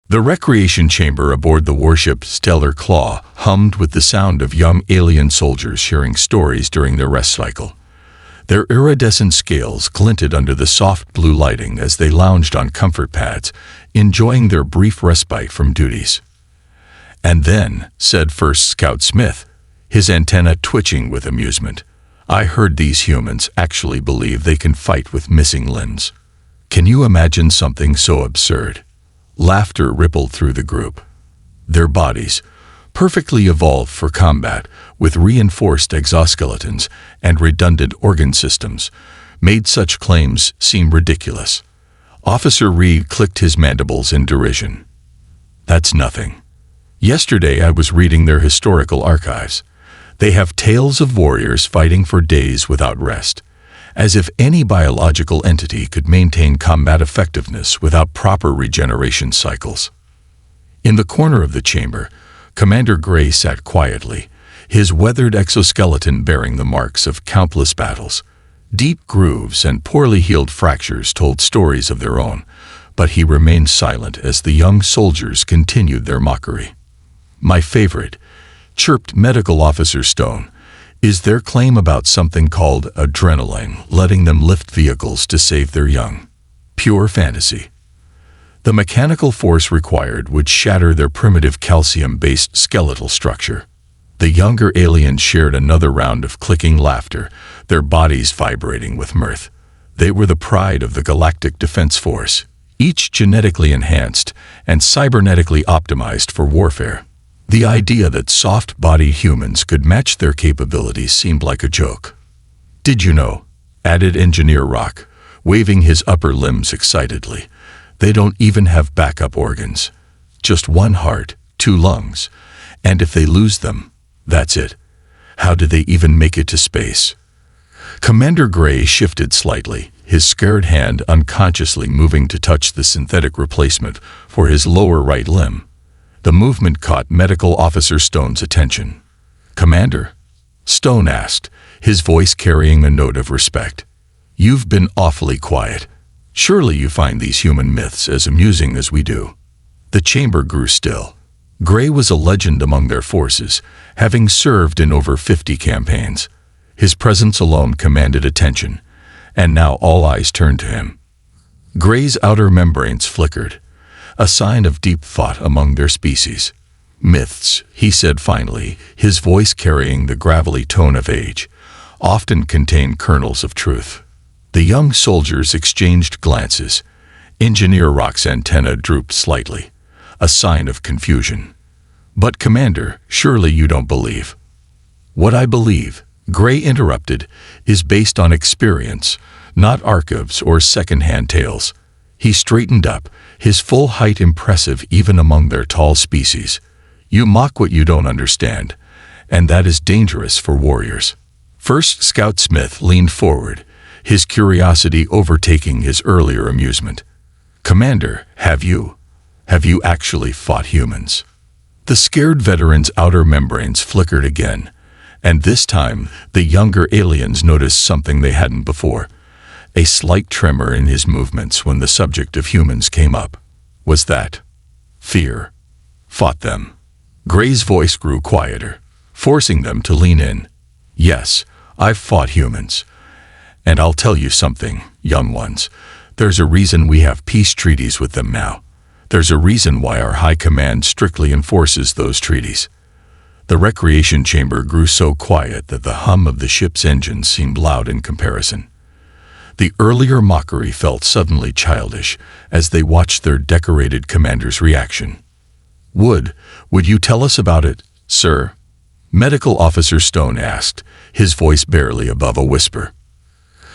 The recreation chamber aboard the warship Stellar Claw hummed with the sound of young alien soldiers sharing stories during their rest cycle. Their iridescent scales glinted under the soft blue lighting as they lounged on comfort pads, enjoying their brief respite from duties. "And then," said First Scout Smith, his antenna twitching with amusement, "I heard these humans actually believe they can fight with missing limbs. Can you imagine something so absurd?" Laughter rippled through the group. Their bodies, perfectly evolved for combat, with reinforced exoskeletons and redundant organ systems, made such claims seem ridiculous. Officer Reed clicked his mandibles in derision. "That's nothing. Yesterday I was reading their historical archives. They have tales of warriors fighting for days without rest, as if any biological entity could maintain combat effectiveness without proper regeneration cycles." In the corner of the chamber, Commander Gray sat quietly, his weathered exoskeleton bearing the marks of countless battles. Deep grooves and poorly healed fractures told stories of their own, but he remained silent as the young soldiers continued their mockery. "My favorite," chirped Medical Officer Stone, "is their claim about something called adrenaline letting them lift vehicles to save their young. Pure fantasy. The mechanical force required would shatter their primitive calcium-based skeletal structure." The younger aliens shared another round of clicking laughter, their bodies vibrating with mirth. They were the pride of the Galactic Defense Force, each genetically enhanced and cybernetically optimized for warfare. The idea that soft-bodied humans could match their capabilities seemed like a joke. "Did you know," added Engineer Rock, waving his upper limbs excitedly, "they don't even have backup organs. Just one heart, 2 lungs, and if they lose them, that's it. How did they even make it to space?" Commander Gray shifted slightly, his scared hand unconsciously moving to touch the synthetic replacement for his lower right limb. The movement caught Medical Officer Stone's attention. "Commander?" Stone asked, his voice carrying a note of respect. "You've been awfully quiet. Surely you find these human myths as amusing as we do." The chamber grew still. Gray was a legend among their forces, having served in over 50 campaigns. His presence alone commanded attention, and now all eyes turned to him. Gray's outer membranes flickered, a sign of deep thought among their species. "Myths," he said finally, his voice carrying the gravelly tone of age, "often contain kernels of truth." The young soldiers exchanged glances. Engineer Rock's antenna drooped slightly, a sign of confusion. "But Commander, surely you don't believe." "What I believe," Gray interrupted, "is based on experience, not archives or second-hand tales." He straightened up, his full height impressive even among their tall species. "You mock what you don't understand, and that is dangerous for warriors." First Scout Smith leaned forward, his curiosity overtaking his earlier amusement. "Commander, have you actually fought humans?" The scared veteran's outer membranes flickered again, and this time the younger aliens noticed something they hadn't before. A slight tremor in his movements when the subject of humans came up. Was that fear? "Fought them." Gray's voice grew quieter, forcing them to lean in. "Yes, I've fought humans. And I'll tell you something, young ones. There's a reason we have peace treaties with them now. There's a reason why our high command strictly enforces those treaties." The recreation chamber grew so quiet that the hum of the ship's engines seemed loud in comparison. The earlier mockery felt suddenly childish as they watched their decorated commander's reaction. Would you tell us about it, sir?" Medical Officer Stone asked, his voice barely above a whisper.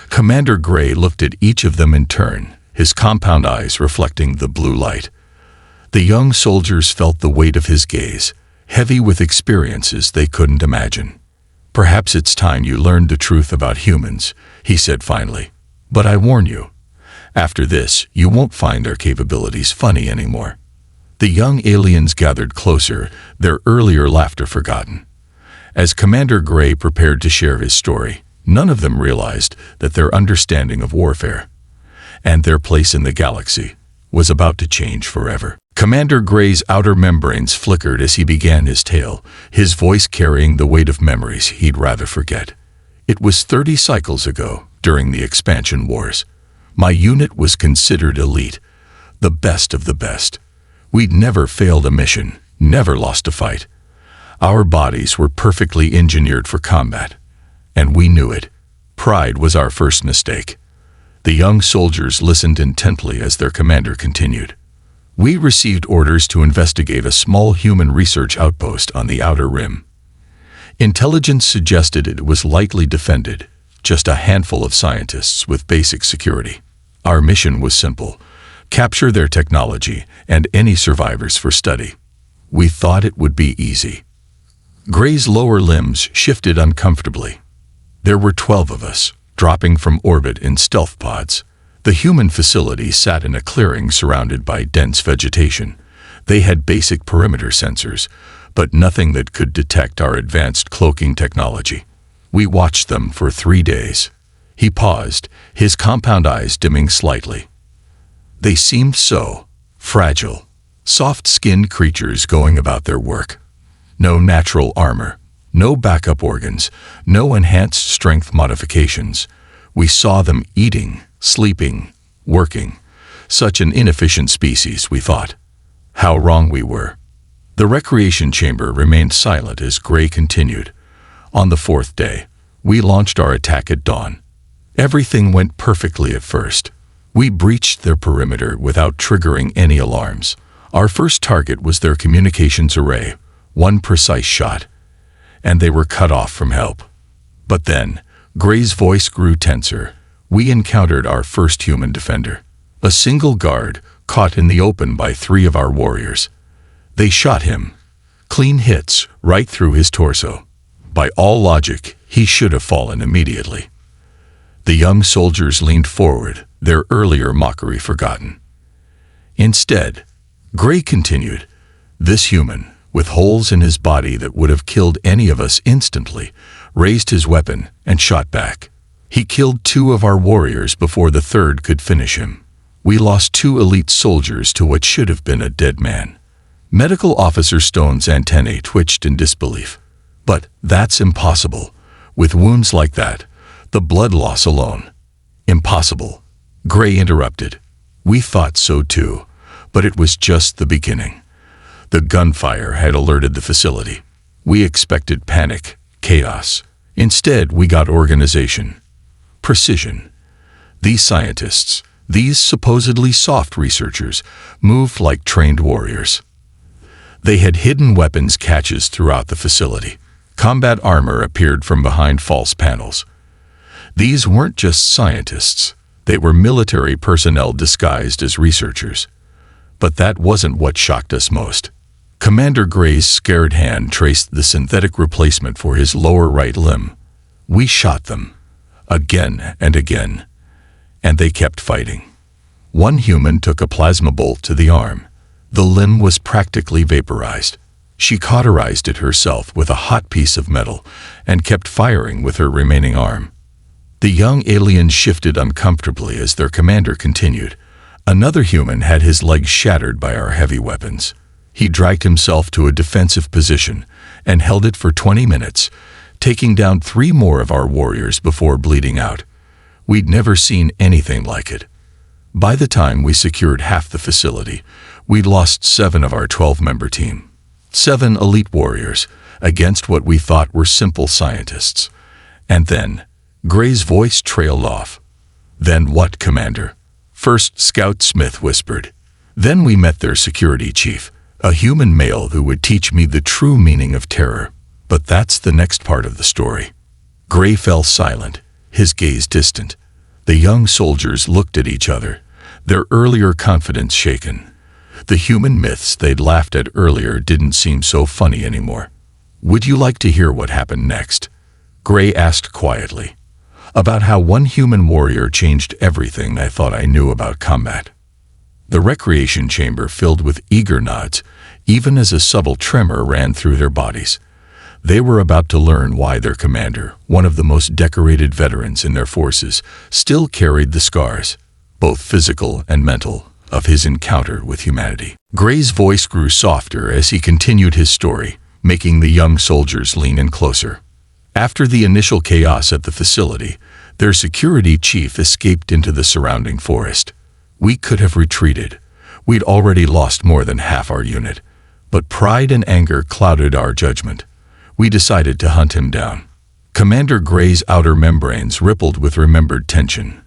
Commander Gray looked at each of them in turn, his compound eyes reflecting the blue light. The young soldiers felt the weight of his gaze, heavy with experiences they couldn't imagine. "Perhaps it's time you learned the truth about humans," he said finally. "But I warn you, after this, you won't find their capabilities funny anymore." The young aliens gathered closer, their earlier laughter forgotten. As Commander Gray prepared to share his story, none of them realized that their understanding of warfare and their place in the galaxy was about to change forever. Commander Gray's outer membranes flickered as he began his tale, his voice carrying the weight of memories he'd rather forget. It was 30 cycles ago, during the expansion wars. My unit was considered elite, the best of the best. We'd never failed a mission, never lost a fight. Our bodies were perfectly engineered for combat, and we knew it. Pride was our first mistake. The young soldiers listened intently as their commander continued. We received orders to investigate a small human research outpost on the outer rim. Intelligence suggested it was lightly defended, just a handful of scientists with basic security. Our mission was simple: capture their technology and any survivors for study. We thought it would be easy. Gray's lower limbs shifted uncomfortably. There were 12 of us, dropping from orbit in stealth pods. The human facility sat in a clearing surrounded by dense vegetation. They had basic perimeter sensors, but nothing that could detect our advanced cloaking technology. We watched them for 3 days. He paused, his compound eyes dimming slightly. They seemed so fragile, soft-skinned creatures going about their work. No natural armor, no backup organs, no enhanced strength modifications. We saw them eating, sleeping, working. Such an inefficient species, we thought. How wrong we were. The recreation chamber remained silent as Gray continued. On the 4th day, we launched our attack at dawn. Everything went perfectly at first. We breached their perimeter without triggering any alarms. Our first target was their communications array, one precise shot, and they were cut off from help. But then, Gray's voice grew tenser. We encountered our first human defender. A single guard, caught in the open by 3 of our warriors. They shot him. Clean hits, right through his torso. By all logic, he should have fallen immediately. The young soldiers leaned forward, their earlier mockery forgotten. Instead, Gray continued. This human, with holes in his body that would have killed any of us instantly, raised his weapon and shot back. He killed 2 of our warriors before the 3rd could finish him. We lost 2 elite soldiers to what should have been a dead man. Medical Officer Stone's antennae twitched in disbelief. But that's impossible. With wounds like that, the blood loss alone. Impossible. Gray interrupted. We thought so too, but it was just the beginning. The gunfire had alerted the facility. We expected panic, chaos. Instead, we got organization, precision. These scientists, these supposedly soft researchers, moved like trained warriors. They had hidden weapons caches throughout the facility. Combat armor appeared from behind false panels. These weren't just scientists. They were military personnel disguised as researchers. But that wasn't what shocked us most. Commander Gray's scared hand traced the synthetic replacement for his lower right limb. We shot them, again and again, and they kept fighting. One human took a plasma bolt to the arm. The limb was practically vaporized. She cauterized it herself with a hot piece of metal and kept firing with her remaining arm. The young aliens shifted uncomfortably as their commander continued. Another human had his legs shattered by our heavy weapons. He dragged himself to a defensive position and held it for 20 minutes, taking down 3 more of our warriors before bleeding out. We'd never seen anything like it. By the time we secured half the facility, we'd lost 7 of our 12-member team. 7 elite warriors against what we thought were simple scientists. And then, Gray's voice trailed off. Then what, Commander? First Scout Smith whispered. Then we met their security chief, a human male who would teach me the true meaning of terror. But that's the next part of the story. Gray fell silent, his gaze distant. The young soldiers looked at each other, their earlier confidence shaken. The human myths they'd laughed at earlier didn't seem so funny anymore. Would you like to hear what happened next? Gray asked quietly. About how one human warrior changed everything I thought I knew about combat. The recreation chamber filled with eager nods, even as a subtle tremor ran through their bodies. They were about to learn why their commander, one of the most decorated veterans in their forces, still carried the scars, both physical and mental, of his encounter with humanity. Gray's voice grew softer as he continued his story, making the young soldiers lean in closer. After the initial chaos at the facility, their security chief escaped into the surrounding forest. We could have retreated. We'd already lost more than half our unit, but pride and anger clouded our judgment. We decided to hunt him down. Commander Gray's outer membranes rippled with remembered tension.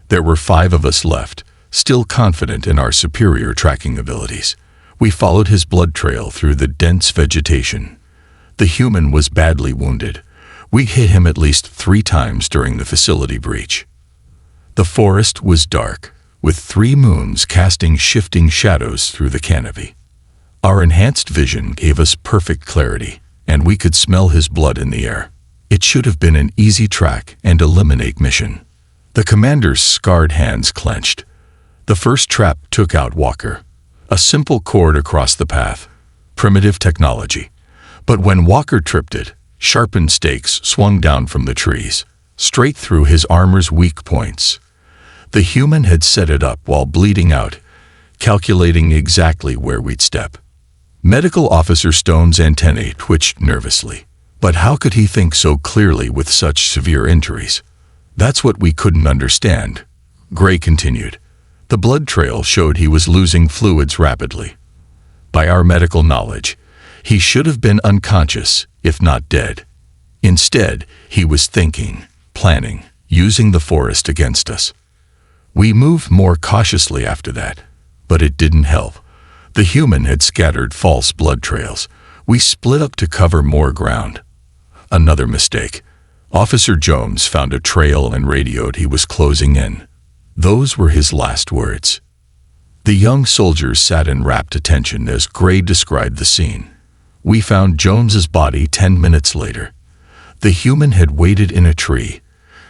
There were 5 of us left, still confident in our superior tracking abilities. We followed his blood trail through the dense vegetation. The human was badly wounded. We hit him at least 3 times during the facility breach. The forest was dark, with 3 moons casting shifting shadows through the canopy. Our enhanced vision gave us perfect clarity, and we could smell his blood in the air. It should have been an easy track and eliminate mission. The commander's scarred hands clenched. The first trap took out Walker. A simple cord across the path. Primitive technology. But when Walker tripped it, sharpened stakes swung down from the trees, straight through his armor's weak points. The human had set it up while bleeding out, calculating exactly where we'd step. Medical Officer Stone's antennae twitched nervously. But how could he think so clearly with such severe injuries? That's what we couldn't understand. Gray continued. The blood trail showed he was losing fluids rapidly. By our medical knowledge, he should have been unconscious, if not dead. Instead, he was thinking, planning, using the forest against us. We moved more cautiously after that, but it didn't help. The human had scattered false blood trails. We split up to cover more ground. Another mistake. Officer Jones found a trail and radioed he was closing in. Those were his last words. The young soldiers sat in rapt attention as Gray described the scene. We found Jones's body 10 minutes later. The human had waited in a tree,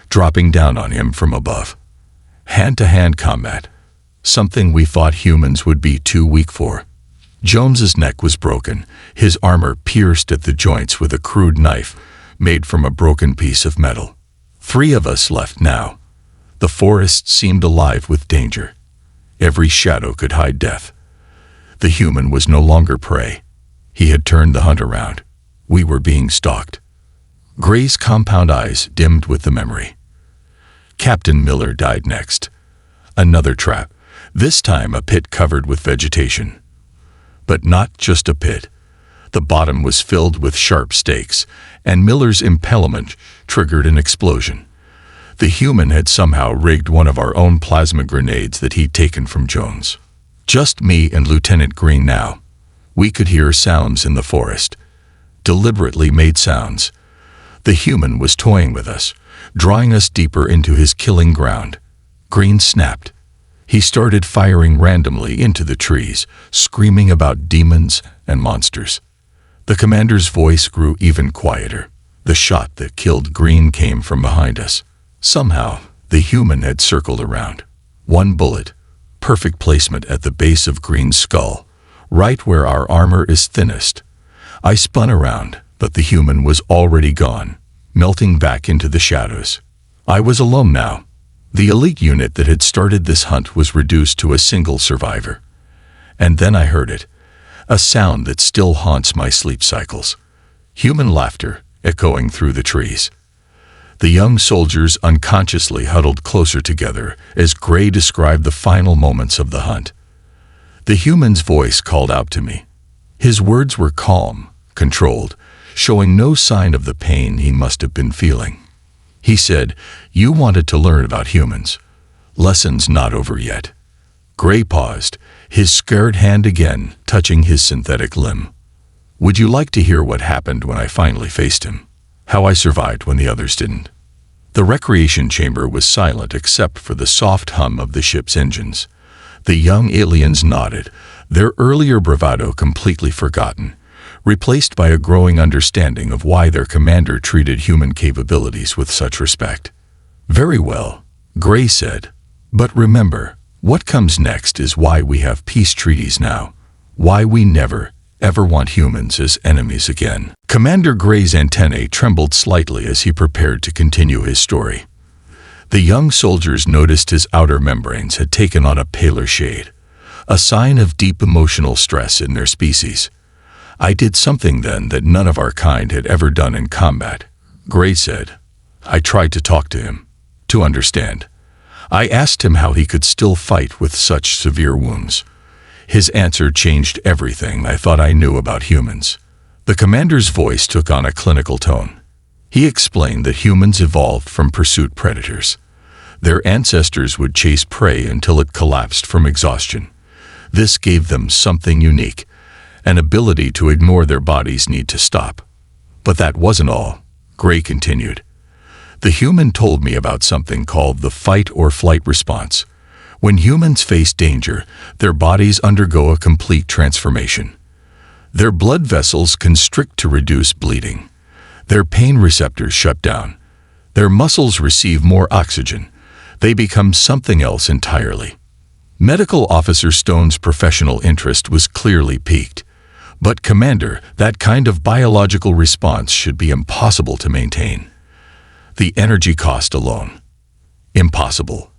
dropping down on him from above. Hand-to-hand combat, something we thought humans would be too weak for. Jones's neck was broken, his armor pierced at the joints with a crude knife made from a broken piece of metal. 3 of us left now. The forest seemed alive with danger. Every shadow could hide death. The human was no longer prey. He had turned the hunt around. We were being stalked. Gray's compound eyes dimmed with the memory. Captain Miller died next. Another trap, this time a pit covered with vegetation. But not just a pit. The bottom was filled with sharp stakes, and Miller's impalement triggered an explosion. The human had somehow rigged one of our own plasma grenades that he'd taken from Jones. Just me and Lieutenant Green now. We could hear sounds in the forest. Deliberately made sounds. The human was toying with us, drawing us deeper into his killing ground. Green snapped. He started firing randomly into the trees, screaming about demons and monsters. The commander's voice grew even quieter. The shot that killed Green came from behind us. Somehow, the human had circled around. 1 bullet, perfect placement at the base of Green's skull, right where our armor is thinnest. I spun around, but the human was already gone, melting back into the shadows. I was alone now. The elite unit that had started this hunt was reduced to a single survivor. And then I heard it, a sound that still haunts my sleep cycles. Human laughter echoing through the trees. The young soldiers unconsciously huddled closer together as Gray described the final moments of the hunt. The human's voice called out to me. His words were calm, controlled, showing no sign of the pain he must have been feeling. He said, "You wanted to learn about humans. Lesson's not over yet." Gray paused, his scared hand again touching his synthetic limb. "Would you like to hear what happened when I finally faced him? How I survived when the others didn't?" The recreation chamber was silent except for the soft hum of the ship's engines. The young aliens nodded, their earlier bravado completely forgotten, replaced by a growing understanding of why their commander treated human capabilities with such respect. "Very well," Gray said. "But remember, what comes next is why we have peace treaties now, why we never, ever want humans as enemies again." Commander Gray's antennae trembled slightly as he prepared to continue his story. The young soldiers noticed his outer membranes had taken on a paler shade, a sign of deep emotional stress in their species. I did something then that none of our kind had ever done in combat, Gray said. I tried to talk to him, to understand. I asked him how he could still fight with such severe wounds. His answer changed everything I thought I knew about humans. The commander's voice took on a clinical tone. He explained that humans evolved from pursuit predators. Their ancestors would chase prey until it collapsed from exhaustion. This gave them something unique, an ability to ignore their body's need to stop. But that wasn't all, Gray continued. The human told me about something called the fight or flight response. When humans face danger, their bodies undergo a complete transformation. Their blood vessels constrict to reduce bleeding. Their pain receptors shut down. Their muscles receive more oxygen. They become something else entirely. Medical Officer Stone's professional interest was clearly piqued. But, Commander, that kind of biological response should be impossible to maintain. The energy cost alone. Impossible.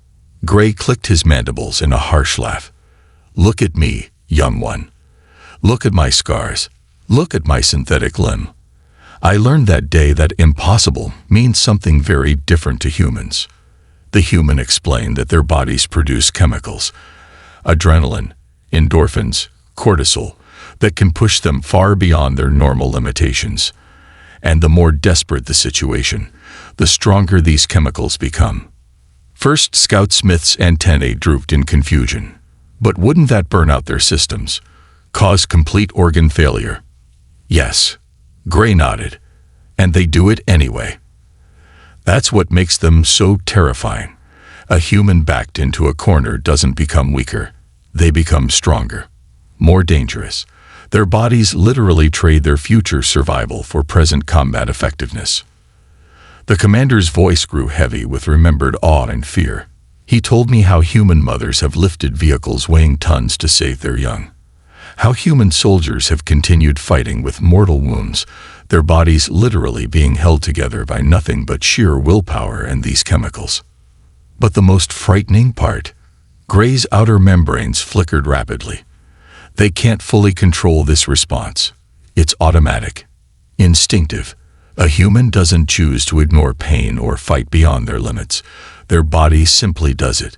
Gray clicked his mandibles in a harsh laugh. Look at me, young one. Look at my scars. Look at my synthetic limb. I learned that day that impossible means something very different to humans. The human explained that their bodies produce chemicals, adrenaline, endorphins, cortisol, that can push them far beyond their normal limitations. And the more desperate the situation, the stronger these chemicals become. First, Scout Smith's antennae drooped in confusion. But wouldn't that burn out their systems? Cause complete organ failure? Yes. Gray nodded. And they do it anyway. That's what makes them so terrifying. A human backed into a corner doesn't become weaker. They become stronger, more dangerous. Their bodies literally trade their future survival for present combat effectiveness. The commander's voice grew heavy with remembered awe and fear. He told me how human mothers have lifted vehicles weighing tons to save their young. How human soldiers have continued fighting with mortal wounds, their bodies literally being held together by nothing but sheer willpower and these chemicals. But the most frightening part, Gray's outer membranes flickered rapidly. They can't fully control this response. It's automatic, instinctive. A human doesn't choose to ignore pain or fight beyond their limits. Their body simply does it.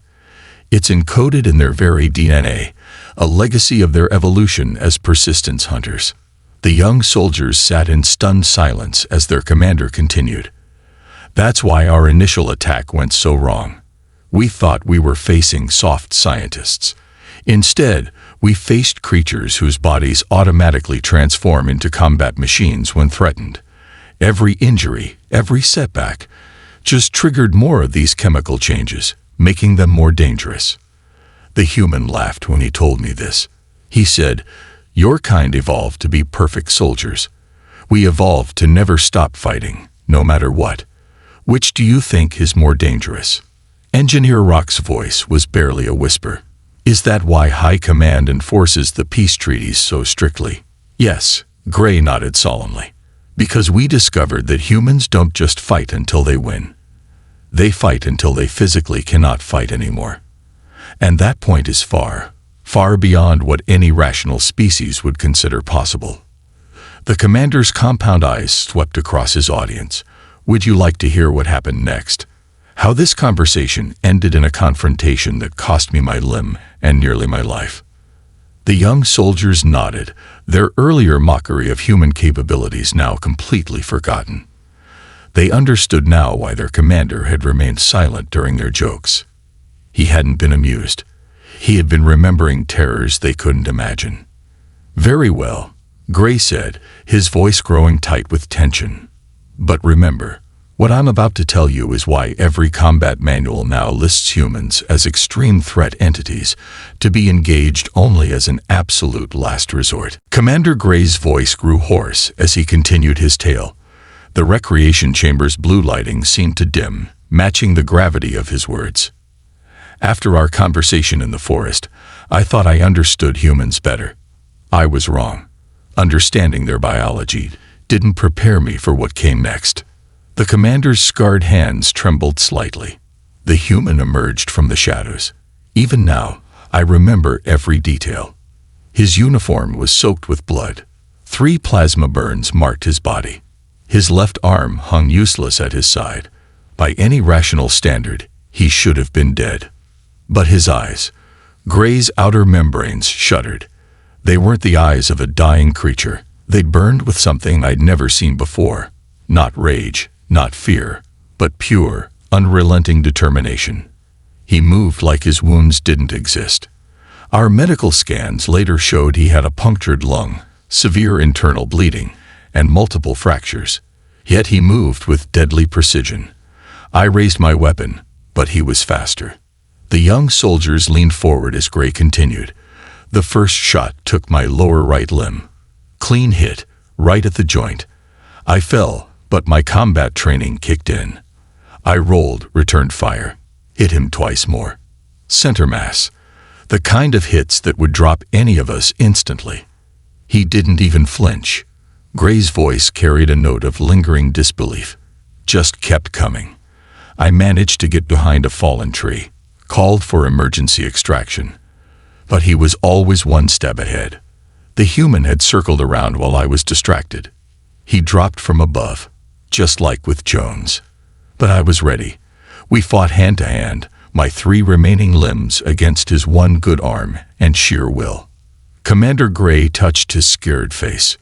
It's encoded in their very DNA, a legacy of their evolution as persistence hunters. The young soldiers sat in stunned silence as their commander continued. That's why our initial attack went so wrong. We thought we were facing soft scientists. Instead, we faced creatures whose bodies automatically transform into combat machines when threatened. Every injury, every setback, just triggered more of these chemical changes, making them more dangerous. The human laughed when he told me this. He said, "Your kind evolved to be perfect soldiers. We evolved to never stop fighting, no matter what. Which do you think is more dangerous?" Engineer Rock's voice was barely a whisper. "Is that why High Command enforces the peace treaties so strictly?" "Yes," Gray nodded solemnly. "Because we discovered that humans don't just fight until they win. They fight until they physically cannot fight anymore. And that point is far, far beyond what any rational species would consider possible." The commander's compound eyes swept across his audience. Would you like to hear what happened next? How this conversation ended in a confrontation that cost me my limb and nearly my life. The young soldiers nodded, their earlier mockery of human capabilities now completely forgotten. They understood now why their commander had remained silent during their jokes. He hadn't been amused. He had been remembering terrors they couldn't imagine. "Very well," Gray said, his voice growing tight with tension. "But remember, what I'm about to tell you is why every combat manual now lists humans as extreme threat entities, to be engaged only as an absolute last resort." Commander Gray's voice grew hoarse as he continued his tale. The recreation chamber's blue lighting seemed to dim, matching the gravity of his words. "After our conversation in the forest, I thought I understood humans better. I was wrong. Understanding their biology didn't prepare me for what came next." The commander's scarred hands trembled slightly. The human emerged from the shadows. "Even now, I remember every detail. His uniform was soaked with blood. 3 plasma burns marked his body. His left arm hung useless at his side. By any rational standard, he should have been dead. But his eyes, Gray's outer membranes shuddered. They weren't the eyes of a dying creature. They burned with something I'd never seen before. Not rage, not fear, but pure, unrelenting determination. He moved like his wounds didn't exist. Our medical scans later showed he had a punctured lung, severe internal bleeding, and multiple fractures. Yet he moved with deadly precision. I raised my weapon, but he was faster. The young soldiers leaned forward as Gray continued. The first shot took my lower right limb. Clean hit, right at the joint. I fell, but my combat training kicked in. I rolled, returned fire. Hit him twice more. Center mass. The kind of hits that would drop any of us instantly. He didn't even flinch. Gray's voice carried a note of lingering disbelief. Just kept coming. I managed to get behind a fallen tree, called for emergency extraction. But he was always one step ahead. The human had circled around while I was distracted. He dropped from above, just like with Jones. But I was ready. We fought hand to hand, my 3 remaining limbs against his 1 good arm and sheer will. Commander Gray touched his scared face.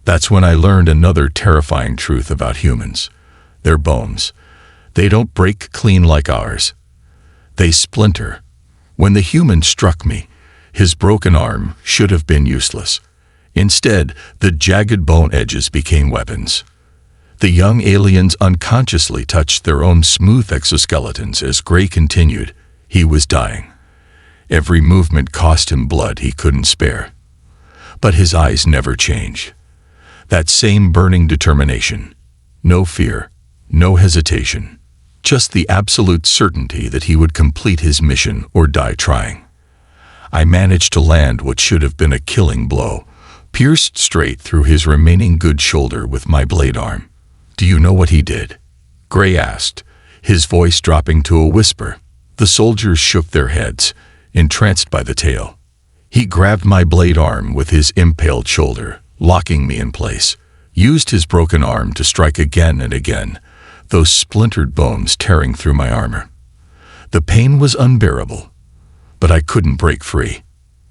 That's when I learned another terrifying truth about humans. Their bones. They don't break clean like ours. They splinter. When the human struck me, his broken arm should have been useless. Instead, the jagged bone edges became weapons. The young aliens unconsciously touched their own smooth exoskeletons as Gray continued. He was dying. Every movement cost him blood he couldn't spare. But his eyes never changed. That same burning determination. No fear, no hesitation. Just the absolute certainty that he would complete his mission or die trying. I managed to land what should have been a killing blow, pierced straight through his remaining good shoulder with my blade arm. Do you know what he did? Gray asked, his voice dropping to a whisper. The soldiers shook their heads, entranced by the tale. He grabbed my blade arm with his impaled shoulder, locking me in place, used his broken arm to strike again and again, those splintered bones tearing through my armor. The pain was unbearable, but I couldn't break free.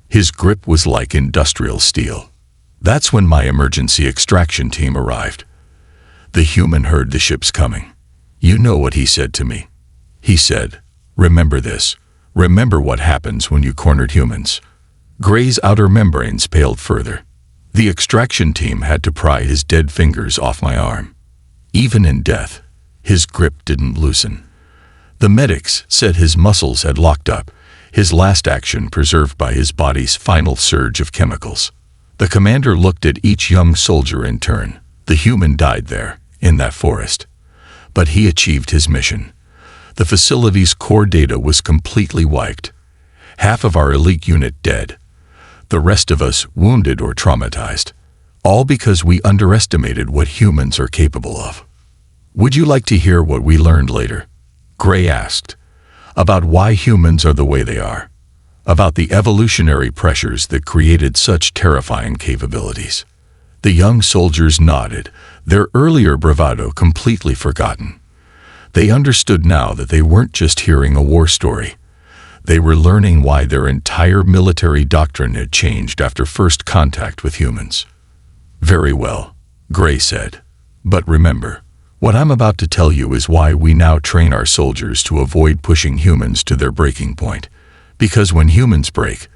His grip was like industrial steel. That's when my emergency extraction team arrived. The human heard the ships coming. You know what he said to me. He said, "Remember this. Remember what happens when you cornered humans." Gray's outer membranes paled further. The extraction team had to pry his dead fingers off my arm. Even in death, his grip didn't loosen. The medics said his muscles had locked up, his last action preserved by his body's final surge of chemicals. The commander looked at each young soldier in turn. The human died there, in that forest. But he achieved his mission. The facility's core data was completely wiped. Half of our elite unit dead. The rest of us wounded or traumatized. All because we underestimated what humans are capable of. Would you like to hear what we learned later? Gray asked. About why humans are the way they are. About the evolutionary pressures that created such terrifying capabilities. The young soldiers nodded, their earlier bravado completely forgotten. They understood now that they weren't just hearing a war story. They were learning why their entire military doctrine had changed after first contact with humans. Very well, Gray said. But remember, what I'm about to tell you is why we now train our soldiers to avoid pushing humans to their breaking point. Because when humans break,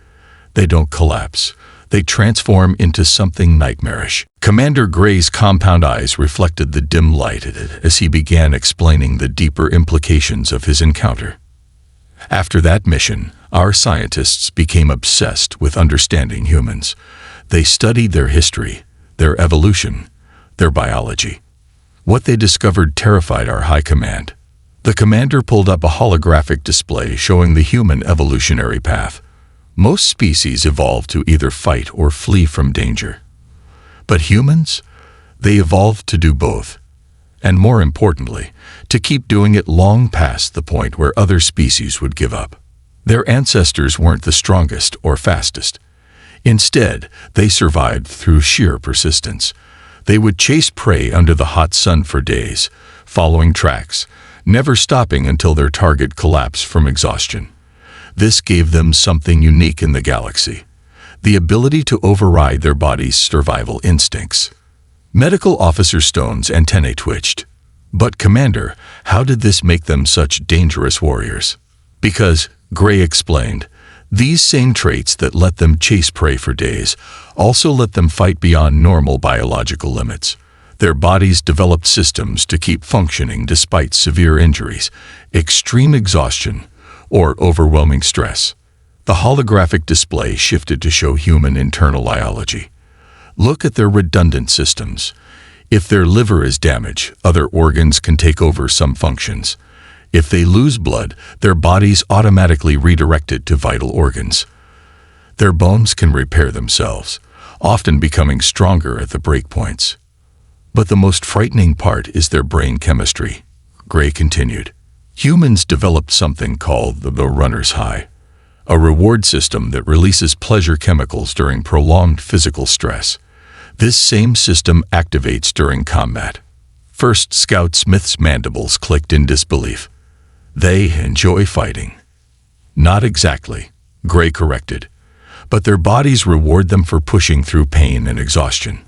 they don't collapse. They transform into something nightmarish. Commander Gray's compound eyes reflected the dim light as he began explaining the deeper implications of his encounter. After that mission, our scientists became obsessed with understanding humans. They studied their history, their evolution, their biology. What they discovered terrified our high command. The commander pulled up a holographic display showing the human evolutionary path. Most species evolved to either fight or flee from danger. But humans? They evolved to do both. And more importantly, to keep doing it long past the point where other species would give up. Their ancestors weren't the strongest or fastest. Instead, they survived through sheer persistence. They would chase prey under the hot sun for days, following tracks, never stopping until their target collapsed from exhaustion. This gave them something unique in the galaxy: the ability to override their body's survival instincts. Medical Officer Stone's antennae twitched. But Commander, how did this make them such dangerous warriors? Because, Gray explained, these same traits that let them chase prey for days also let them fight beyond normal biological limits. Their bodies developed systems to keep functioning despite severe injuries, extreme exhaustion, or overwhelming stress. The holographic display shifted to show human internal biology. Look at their redundant systems. If their liver is damaged, other organs can take over some functions. If they lose blood, their bodies automatically redirect it to vital organs. Their bones can repair themselves, often becoming stronger at the breakpoints. But the most frightening part is their brain chemistry, Gray continued. Humans developed something called the runner's high, a reward system that releases pleasure chemicals during prolonged physical stress. This same system activates during combat. First Scout Smith's mandibles clicked in disbelief. They enjoy fighting. Not exactly, Gray corrected, but their bodies reward them for pushing through pain and exhaustion.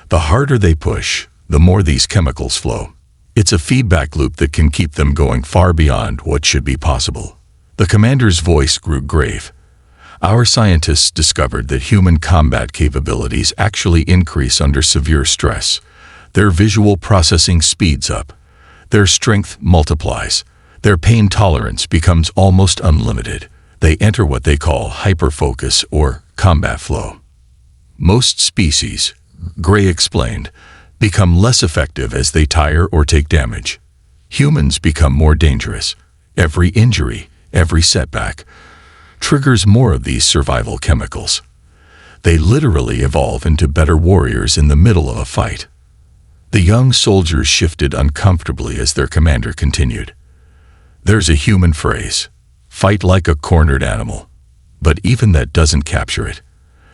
The harder they push, the more these chemicals flow. It's a feedback loop that can keep them going far beyond what should be possible. The commander's voice grew grave. Our scientists discovered that human combat capabilities actually increase under severe stress. Their visual processing speeds up. Their strength multiplies. Their pain tolerance becomes almost unlimited. They enter what they call hyperfocus or combat flow. Most species, Gray explained, become less effective as they tire or take damage. Humans become more dangerous. Every injury, every setback, triggers more of these survival chemicals. They literally evolve into better warriors in the middle of a fight. The young soldiers shifted uncomfortably as their commander continued. There's a human phrase, fight like a cornered animal. But even that doesn't capture it.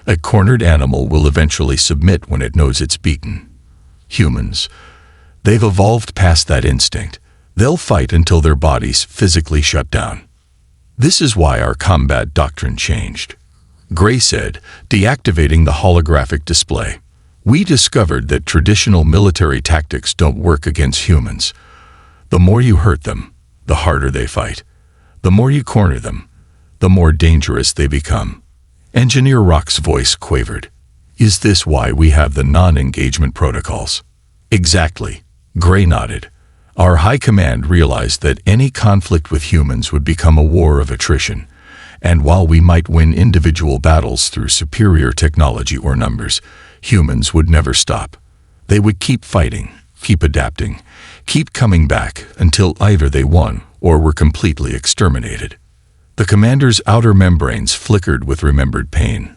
A cornered animal will eventually submit when it knows it's beaten. Humans, they've evolved past that instinct. They'll fight until their bodies physically shut down. This is why our combat doctrine changed. Gray said, deactivating the holographic display. We discovered that traditional military tactics don't work against humans. The more you hurt them, the harder they fight. The more you corner them, the more dangerous they become. Engineer Rock's voice quavered. Is this why we have the non-engagement protocols? Exactly, Gray nodded. Our high command realized that any conflict with humans would become a war of attrition, and while we might win individual battles through superior technology or numbers, humans would never stop. They would keep fighting, keep adapting, keep coming back until either they won or were completely exterminated. The commander's outer membranes flickered with remembered pain.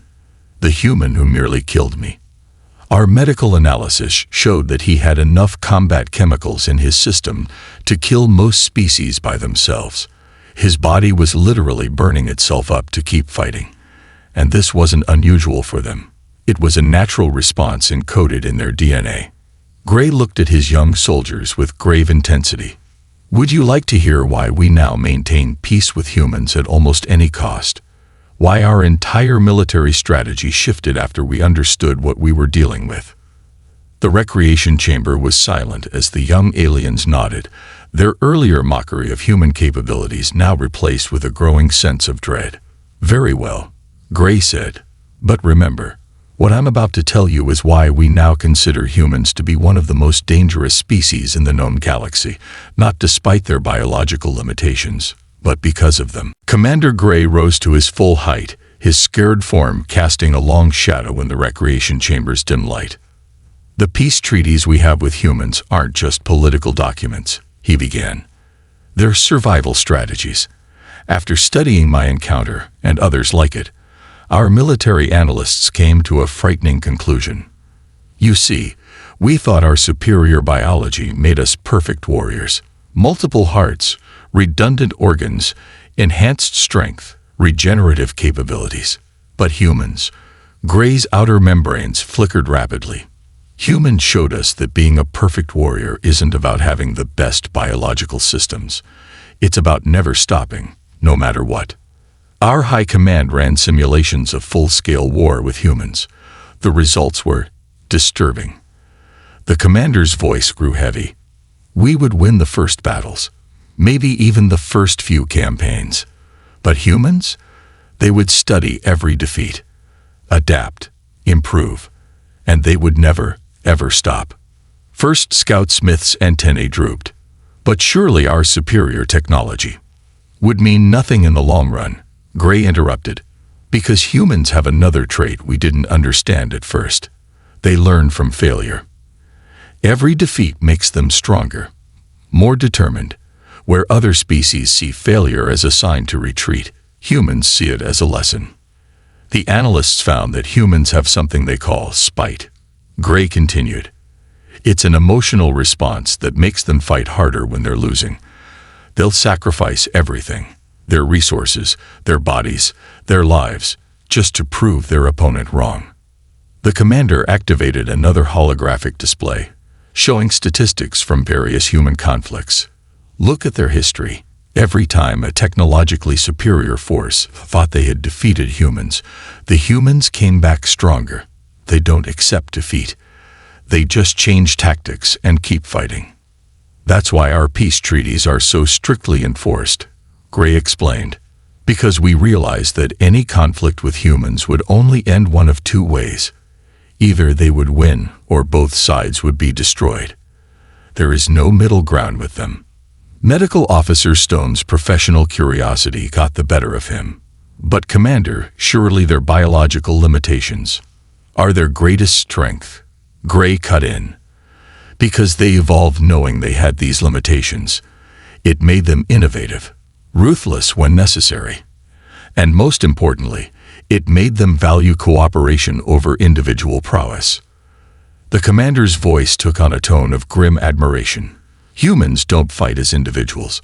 The human who merely killed me. Our medical analysis showed that he had enough combat chemicals in his system to kill most species by themselves. His body was literally burning itself up to keep fighting. And this wasn't unusual for them. It was a natural response encoded in their DNA. Gray looked at his young soldiers with grave intensity. Would you like to hear why we now maintain peace with humans at almost any cost? Why our entire military strategy shifted after we understood what we were dealing with? The recreation chamber was silent as the young aliens nodded, their earlier mockery of human capabilities now replaced with a growing sense of dread. Very well, Gray said. But remember, what I'm about to tell you is why we now consider humans to be one of the most dangerous species in the known galaxy, not despite their biological limitations, but because of them. Commander Gray rose to his full height, his scared form casting a long shadow in the recreation chamber's dim light. The peace treaties we have with humans aren't just political documents, he began. They're survival strategies. After studying my encounter, and others like it, our military analysts came to a frightening conclusion. You see, we thought our superior biology made us perfect warriors. Multiple hearts, redundant organs, enhanced strength, regenerative capabilities. But humans, Gray's outer membranes flickered rapidly. Humans showed us that being a perfect warrior isn't about having the best biological systems. It's about never stopping, no matter what. Our high command ran simulations of full-scale war with humans. The results were disturbing. The commander's voice grew heavy. We would win the first battles, maybe even the first few campaigns. But humans? They would study every defeat, adapt, improve, and they would never, ever stop. First Scout Smith's antennae drooped. But surely our superior technology would mean nothing in the long run, Gray interrupted, because humans have another trait we didn't understand at first. They learn from failure. Every defeat makes them stronger, more determined. Where other species see failure as a sign to retreat, humans see it as a lesson. The analysts found that humans have something they call spite. Gray continued. It's an emotional response that makes them fight harder when they're losing. They'll sacrifice everything, their resources, their bodies, their lives, just to prove their opponent wrong. The commander activated another holographic display, showing statistics from various human conflicts. Look at their history. Every time a technologically superior force thought they had defeated humans, the humans came back stronger. They don't accept defeat. They just change tactics and keep fighting. That's why our peace treaties are so strictly enforced, Gray explained, because we realize that any conflict with humans would only end one of two ways. Either they would win or both sides would be destroyed. There is no middle ground with them. Medical Officer Stone's professional curiosity got the better of him. But Commander, surely their biological limitations are their greatest strength. Gray cut in. Because they evolved knowing they had these limitations. It made them innovative, ruthless when necessary. And most importantly, it made them value cooperation over individual prowess. The commander's voice took on a tone of grim admiration. Humans don't fight as individuals.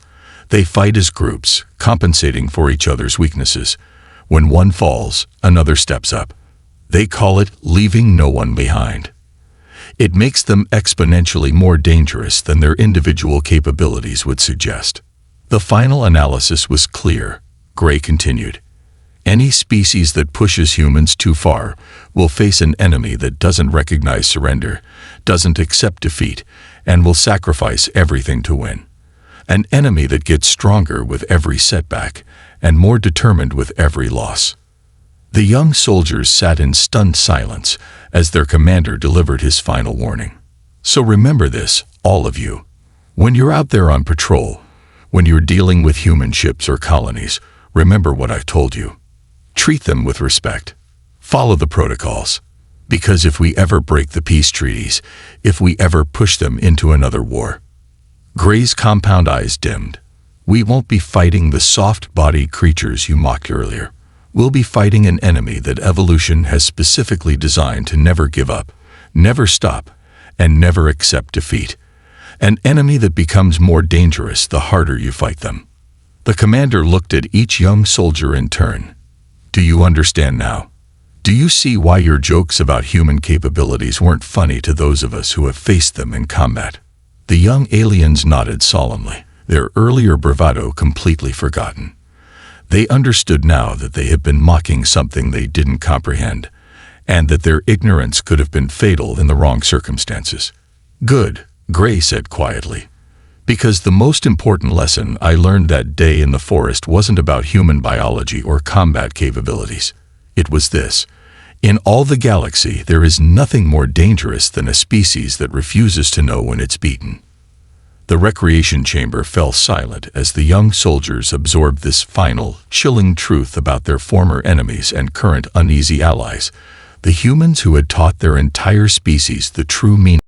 They fight as groups, compensating for each other's weaknesses. When one falls, another steps up. They call it leaving no one behind. It makes them exponentially more dangerous than their individual capabilities would suggest. The final analysis was clear, Gray continued. Any species that pushes humans too far will face an enemy that doesn't recognize surrender, doesn't accept defeat, and will sacrifice everything to win. An enemy that gets stronger with every setback and more determined with every loss. The young soldiers sat in stunned silence as their commander delivered his final warning. So remember this, all of you. When you're out there on patrol, when you're dealing with human ships or colonies, remember what I've told you. Treat them with respect. Follow the protocols. Because if we ever break the peace treaties, if we ever push them into another war. Gray's compound eyes dimmed. We won't be fighting the soft-bodied creatures you mocked earlier. We'll be fighting an enemy that evolution has specifically designed to never give up, never stop, and never accept defeat. An enemy that becomes more dangerous the harder you fight them. The commander looked at each young soldier in turn. Do you understand now? Do you see why your jokes about human capabilities weren't funny to those of us who have faced them in combat? The young aliens nodded solemnly, their earlier bravado completely forgotten. They understood now that they had been mocking something they didn't comprehend, and that their ignorance could have been fatal in the wrong circumstances. Good, Gray said quietly. Because the most important lesson I learned that day in the forest wasn't about human biology or combat capabilities. It was this. In all the galaxy, there is nothing more dangerous than a species that refuses to know when it's beaten. The recreation chamber fell silent as the young soldiers absorbed this final, chilling truth about their former enemies and current uneasy allies, the humans who had taught their entire species the true meaning